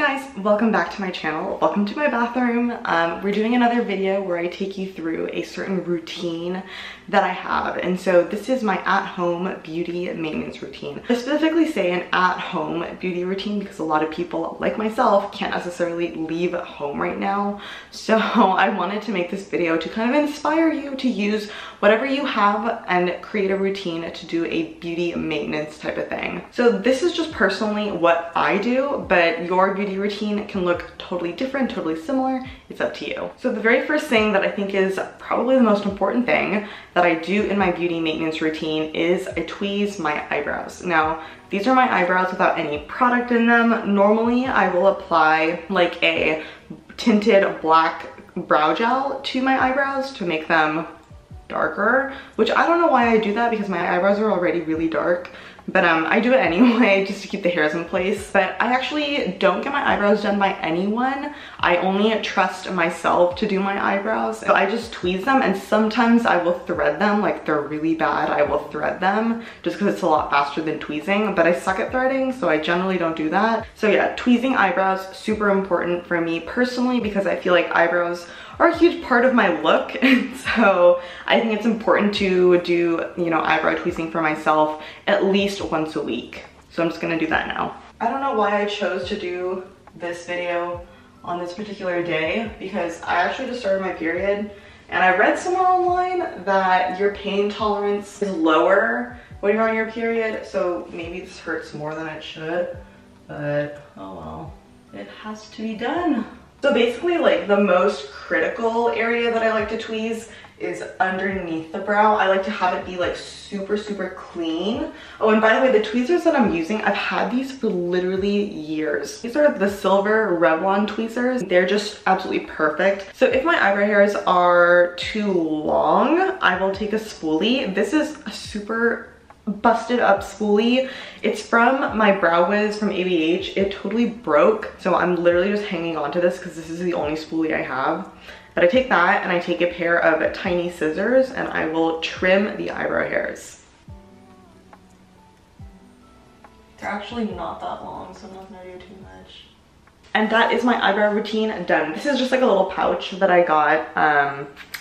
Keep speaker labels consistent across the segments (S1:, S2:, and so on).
S1: guys, welcome back to my channel. Welcome to my bathroom. We're doing another video where I take you through a certain routine that I have. And so this is my at-home beauty maintenance routine. I specifically say an at-home beauty routine because a lot of people like myself can't necessarily leave home right now. So I wanted to make this video to kind of inspire you to use whatever you have and create a routine to do a beauty maintenance type of thing. So this is just personally what I do, but your beauty routine can look totally different, totally similar. It's up to you. So the very first thing that I think is probably the most important thing that I do in my beauty maintenance routine is I tweeze my eyebrows. Now, these are my eyebrows without any product in them. Normally, I will apply like a tinted black brow gel to my eyebrows to make them darker, which I don't know why I do that because my eyebrows are already really dark. But I do it anyway just to keep the hairs in place. But I actually don't get my eyebrows done by anyone. I only trust myself to do my eyebrows. So I just tweeze them, and sometimes I will thread them. Like they're really bad, I will thread them just because it's a lot faster than tweezing. But I suck at threading, so I generally don't do that. So yeah, tweezing eyebrows, super important for me personally because I feel like eyebrows are a huge part of my look. And so I think it's important to do, you know, eyebrow tweezing for myself at least once a week. So I'm just gonna do that now. I don't know why I chose to do this video on this particular day because I actually just started my period, and I read somewhere online that your pain tolerance is lower when you're on your period. So maybe this hurts more than it should, but oh well, it has to be done. So basically, like, the most critical area that I like to tweeze is underneath the brow. I like to have it be like super clean. Oh, and by the way, the tweezers that I'm using, I've had these for literally years. These are the silver Revlon tweezers. They're just absolutely perfect. So if my eyebrow hairs are too long, I will take a spoolie. This is a super busted up spoolie. It's from my Brow Wiz from ABH. It totally broke, so I'm literally just hanging on to this because this is the only spoolie I have. But I take that and I take a pair of tiny scissors and I will trim the eyebrow hairs. They're actually not that long, so I'm not gonna do too much. And that is my eyebrow routine done. This is just like a little pouch that I got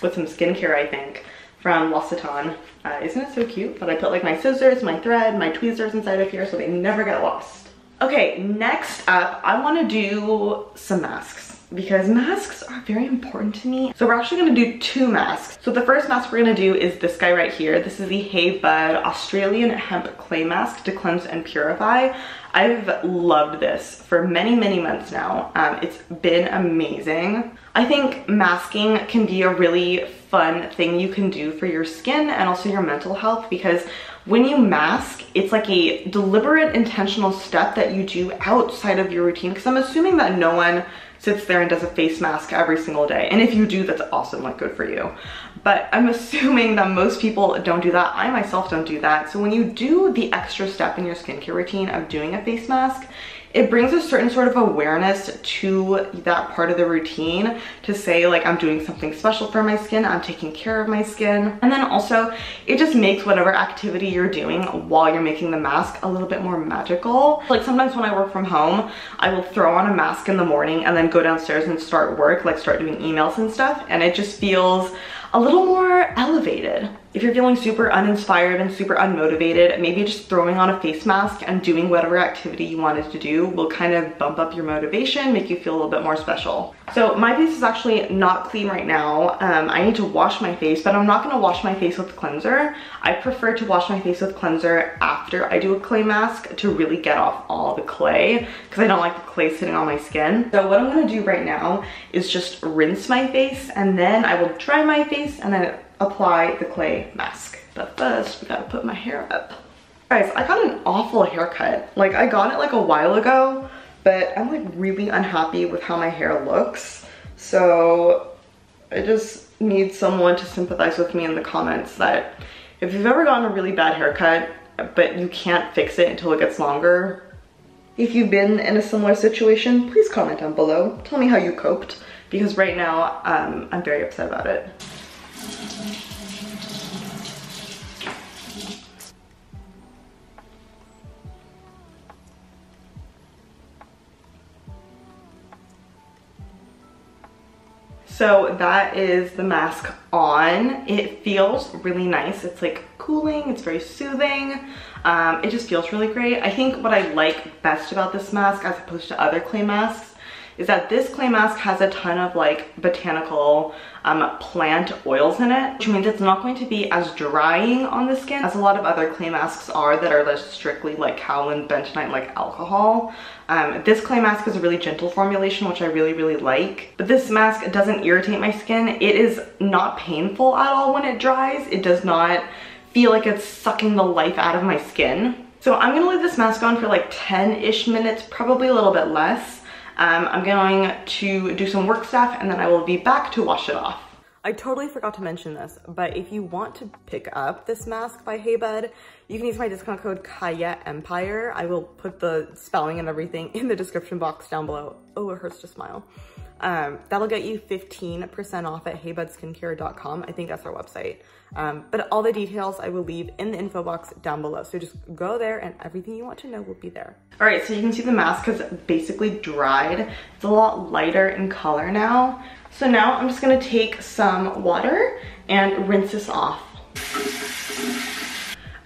S1: with some skincare, I think, from L'Occitane. Isn't it so cute? But I put like my scissors, my thread, my tweezers inside of here so they never get lost. Okay, next up, I want to do some masks because masks are very important to me. So we're actually going to do two masks. So the first mask we're going to do is this guy right here. This is the Hey Bud Australian Hemp Clay Mask to cleanse and purify. I've loved this for many months now. It's been amazing. I think masking can be a really fun thing you can do for your skin and also your mental health, because when you mask, it's like a deliberate, intentional step that you do outside of your routine, because I'm assuming that no one sits there and does a face mask every single day. And if you do, that's awesome, like good for you. But I'm assuming that most people don't do that. I myself don't do that. So when you do the extra step in your skincare routine of doing a face mask, it brings a certain sort of awareness to that part of the routine to say like, I'm doing something special for my skin, I'm taking care of my skin. And then also it just makes whatever activity you're doing while you're making the mask a little bit more magical. Like sometimes when I work from home, I will throw on a mask in the morning and then go downstairs and start work, like start doing emails and stuff. And it just feels a little more elevated. If you're feeling super uninspired and super unmotivated, maybe just throwing on a face mask and doing whatever activity you wanted to do will kind of bump up your motivation, make you feel a little bit more special. So my face is actually not clean right now. I need to wash my face, but I'm not gonna wash my face with cleanser. I prefer to wash my face with cleanser after I do a clay mask to really get off all the clay, because I don't like the clay sitting on my skin. So what I'm gonna do right now is just rinse my face, and then I will dry my face and then apply the clay mask. But first, we gotta put my hair up. Guys, I got an awful haircut. Like, I got it like a while ago, but I'm like really unhappy with how my hair looks. So I just need someone to sympathize with me in the comments that if you've ever gotten a really bad haircut, but you can't fix it until it gets longer, if you've been in a similar situation, please comment down below. Tell me how you coped, because right now, I'm very upset about it. So that is the mask on. It feels really nice. It's like cooling, it's very soothing. It just feels really great. I think what I like best about this mask as opposed to other clay masks is that this clay mask has a ton of like botanical plant oils in it, which means it's not going to be as drying on the skin as a lot of other clay masks are that are just strictly like kaolin, bentonite, like alcohol. This clay mask is a really gentle formulation, which I really like. But this mask doesn't irritate my skin. It is not painful at all when it dries. It does not feel like it's sucking the life out of my skin. So I'm gonna leave this mask on for like 10-ish minutes, probably a little bit less. I'm going to do some work stuff and then I will be back to wash it off. I totally forgot to mention this, but if you want to pick up this mask by HeyBud, you can use my discount code KAYETEMPIRE. I will put the spelling and everything in the description box down below. Oh, it hurts to smile. That'll get you 15% off at heybudskincare.com. I think that's our website. But all the details I will leave in the info box down below. So just go there and everything you want to know will be there. All right, so you can see the mask has basically dried. It's a lot lighter in color now. So now I'm just gonna take some water and rinse this off.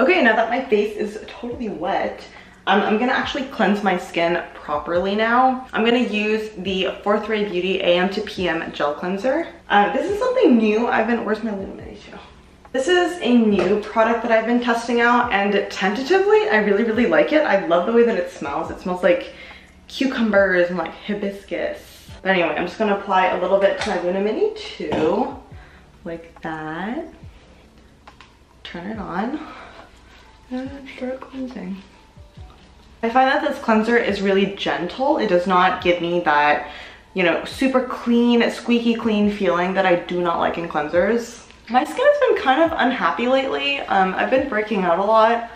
S1: Okay, now that my face is totally wet, I'm gonna actually cleanse my skin properly now. I'm gonna use the Fourth Ray Beauty AM to PM Gel Cleanser. This is something new. where's my illumination? This is a new product that I've been testing out, and tentatively, I really like it. I love the way that it smells. It smells like cucumbers and like hibiscus. But anyway, I'm just gonna apply a little bit to my Luna Mini too, like that. Turn it on and start cleansing. I find that this cleanser is really gentle. It does not give me that, you know, super clean, squeaky clean feeling that I do not like in cleansers. My skin has been kind of unhappy lately. I've been breaking out a lot,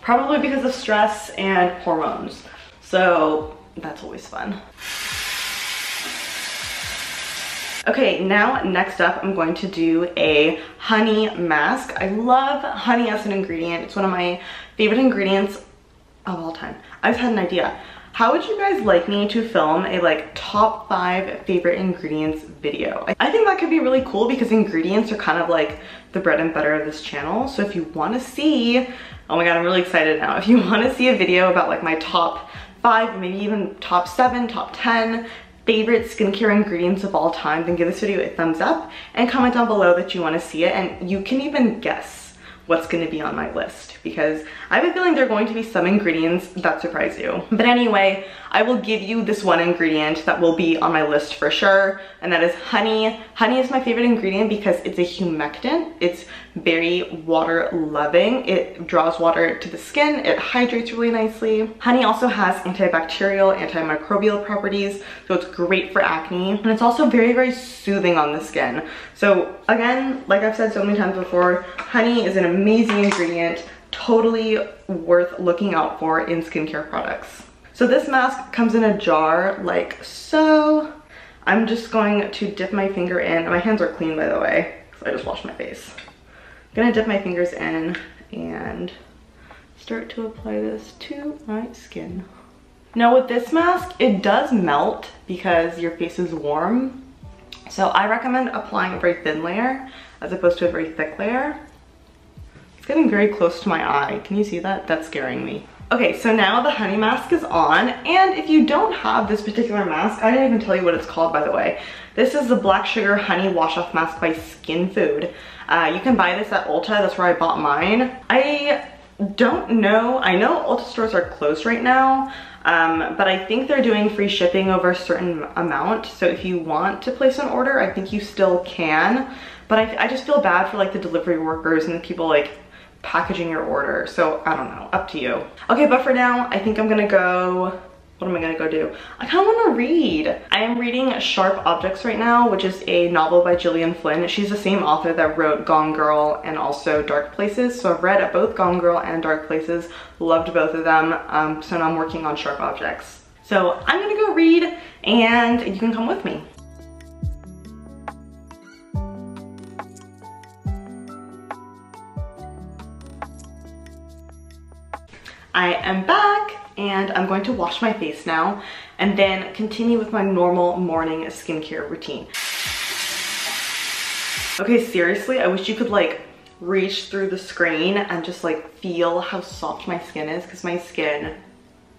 S1: probably because of stress and hormones. So that's always fun. Okay, now next up, I'm going to do a honey mask. I love honey as an ingredient. It's one of my favorite ingredients of all time. I just had an idea. How would you guys like me to film a like top 5 favorite ingredients video? I think that could be really cool because ingredients are kind of like the bread and butter of this channel. So if you want to see, oh my god, I'm really excited now. If you want to see a video about like my top 5, maybe even top 7, top 10 favorite skincare ingredients of all time, then give this video a thumbs up and comment down below that you want to see it, and you can even guess what's going to be on my list because I have a feeling there are going to be some ingredients that surprise you. But anyway, I will give you this one ingredient that will be on my list for sure, and that is honey. Honey is my favorite ingredient because it's a humectant. It's very water loving. It draws water to the skin. It hydrates really nicely. Honey also has antibacterial, antimicrobial properties, so it's great for acne. And it's also very soothing on the skin. So again, like I've said so many times before, honey is an amazing ingredient, totally worth looking out for in skincare products. So this mask comes in a jar like so. I'm just going to dip my finger in. My hands are clean, by the way, because I just washed my face. I'm gonna dip my fingers in and start to apply this to my skin. Now with this mask, it does melt because your face is warm. So I recommend applying a very thin layer as opposed to a very thick layer. It's getting very close to my eye. Can you see that? That's scaring me. Okay, so now the honey mask is on, and if you don't have this particular mask, I didn't even tell you what it's called, by the way. This is the Black Sugar Honey Wash Off Mask by Skin Food. You can buy this at Ulta. That's where I bought mine. I don't know. I know Ulta stores are closed right now, but I think they're doing free shipping over a certain amount. So if you want to place an order, I think you still can. But I just feel bad for like the delivery workers and the people like packaging your order. So I don't know, up to you. Okay, but for now, I think I'm gonna go, what am I gonna go do? I kind of want to read. I am reading Sharp Objects right now, which is a novel by Gillian Flynn. She's the same author that wrote Gone Girl and also Dark Places. So I've read both Gone Girl and Dark Places, loved both of them. So now I'm working on Sharp Objects. So I'm gonna go read and you can come with me. I am back and I'm going to wash my face now and then continue with my normal morning skincare routine. Okay, seriously, I wish you could like reach through the screen and just like feel how soft my skin is, because my skin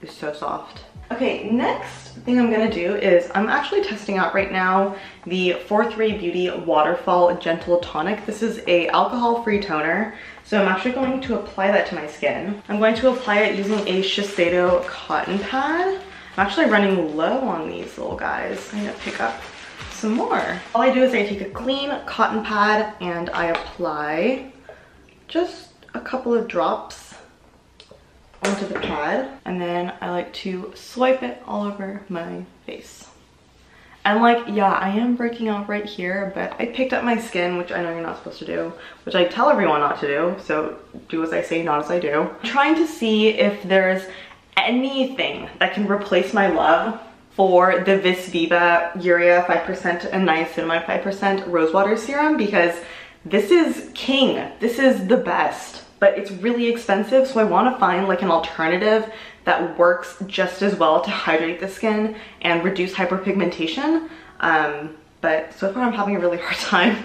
S1: is so soft. Okay, next thing I'm gonna do is I'm actually testing out right now the 4-3 Beauty Waterfall Gentle Tonic. This is a alcohol-free toner, so I'm actually going to apply that to my skin. I'm going to apply it using a Shiseido cotton pad. I'm actually running low on these little guys. I'm gonna pick up some more. All I do is I take a clean cotton pad and I apply just a couple of drops onto the pad, and then I like to swipe it all over my face. And like, yeah, I am breaking out right here, but I picked up my skin, which I know you're not supposed to do, which I tell everyone not to do, so do as I say, not as I do. I'm trying to see if there's anything that can replace my love for the Vis Viva Urea 5% and Niacinamide 5% Rosewater Serum, because this is king. This is the best, but it's really expensive, so I want to find like an alternative that works just as well to hydrate the skin and reduce hyperpigmentation. But so far I'm having a really hard time.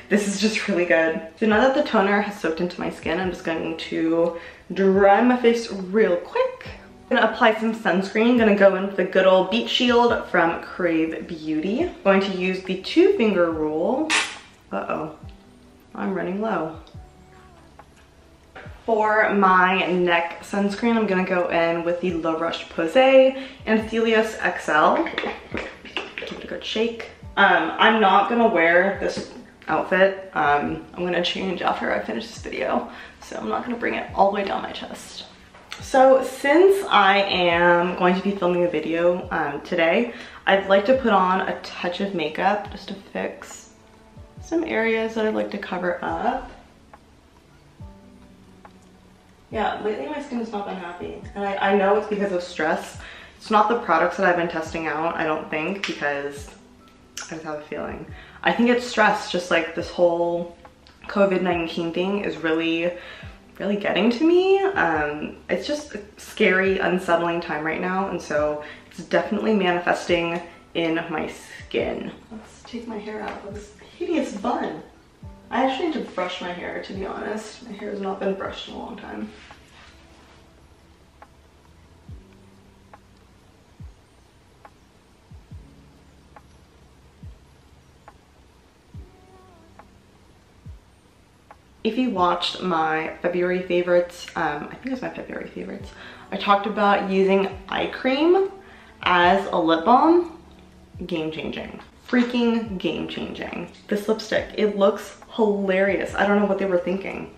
S1: This is just really good. So now that the toner has soaked into my skin, I'm just going to dry my face real quick. I'm gonna apply some sunscreen. I'm gonna go in with the good old Beet Shield from Crave Beauty. I'm going to use the 2-finger rule. Uh-oh, I'm running low. For my neck sunscreen, I'm gonna go in with the La Roche-Posay Anthelios XL. Give it a good shake. I'm not gonna wear this outfit. I'm gonna change after I finish this video, so I'm not gonna bring it all the way down my chest. So since I am going to be filming a video today, I'd like to put on a touch of makeup just to fix some areas that I'd like to cover up. Yeah, lately my skin has not been happy, and I know it's because of stress. It's not the products that I've been testing out, I don't think, because I just have a feeling. I think it's stress, just like this whole COVID-19 thing is really getting to me. It's just a scary, unsettling time right now, and so it's definitely manifesting in my skin. Let's take my hair out of this hideous bun. I actually need to brush my hair, to be honest. My hair has not been brushed in a long time. If you watched my February favorites, I think it was my February favorites, I talked about using eye cream as a lip balm. Game changing. Freaking game changing. This lipstick, it looks hilarious. I don't know what they were thinking,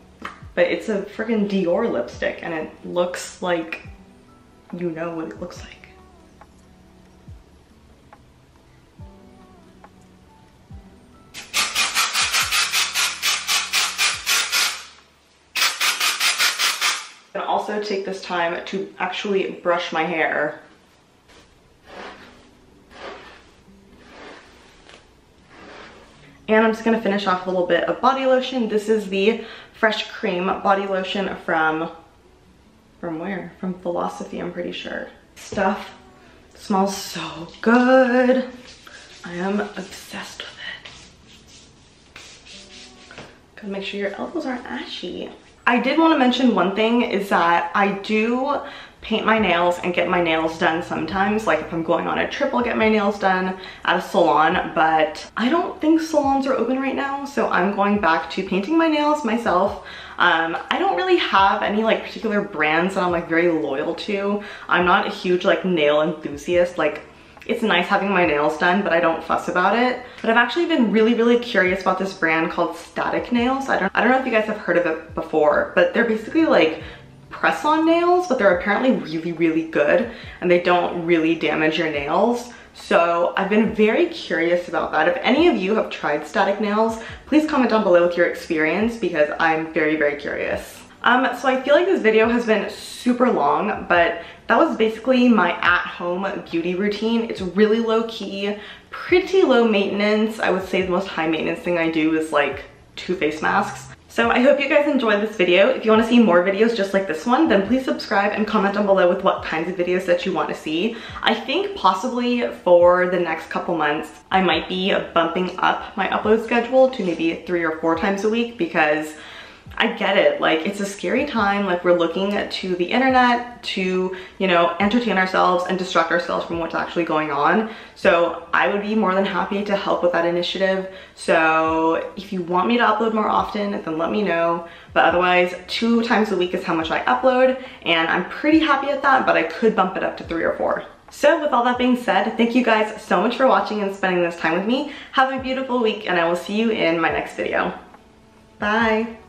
S1: but it's a freaking Dior lipstick and it looks like, you know what it looks like. I'm gonna also take this time to actually brush my hair. And I'm just gonna finish off a little bit of body lotion. This is the Fresh Cream body lotion from where? From Philosophy, I'm pretty sure. Stuff smells so good. I am obsessed with it. Gotta make sure your elbows aren't ashy. I did want to mention one thing is that I do paint my nails and get my nails done sometimes. Like if I'm going on a trip, I'll get my nails done at a salon, but I don't think salons are open right now, so I'm going back to painting my nails myself. I don't really have any like particular brands that I'm like very loyal to. I'm not a huge like nail enthusiast. Like it's nice having my nails done, but I don't fuss about it. But I've actually been really curious about this brand called Static Nails. I don't know if you guys have heard of it before, but they're basically like press-on nails, but they're apparently really good and they don't really damage your nails. So I've been very curious about that. If any of you have tried Static Nails, please comment down below with your experience because I'm very curious. So I feel like this video has been super long, but that was basically my at-home beauty routine. It's really low-key, pretty low maintenance. I would say the most high maintenance thing I do is like 2 face masks. So I hope you guys enjoyed this video. If you want to see more videos just like this one, then please subscribe and comment down below with what kinds of videos that you want to see. I think possibly for the next couple months, I might be bumping up my upload schedule to maybe 3 or 4 times a week, because I get it, like it's a scary time. Like we're looking to the internet to, you know, entertain ourselves and distract ourselves from what's actually going on. So I would be more than happy to help with that initiative. So if you want me to upload more often, then let me know. But otherwise, 2 times a week is how much I upload, and I'm pretty happy at that, but I could bump it up to 3 or 4. So with all that being said, thank you guys so much for watching and spending this time with me. Have a beautiful week, and I will see you in my next video. Bye.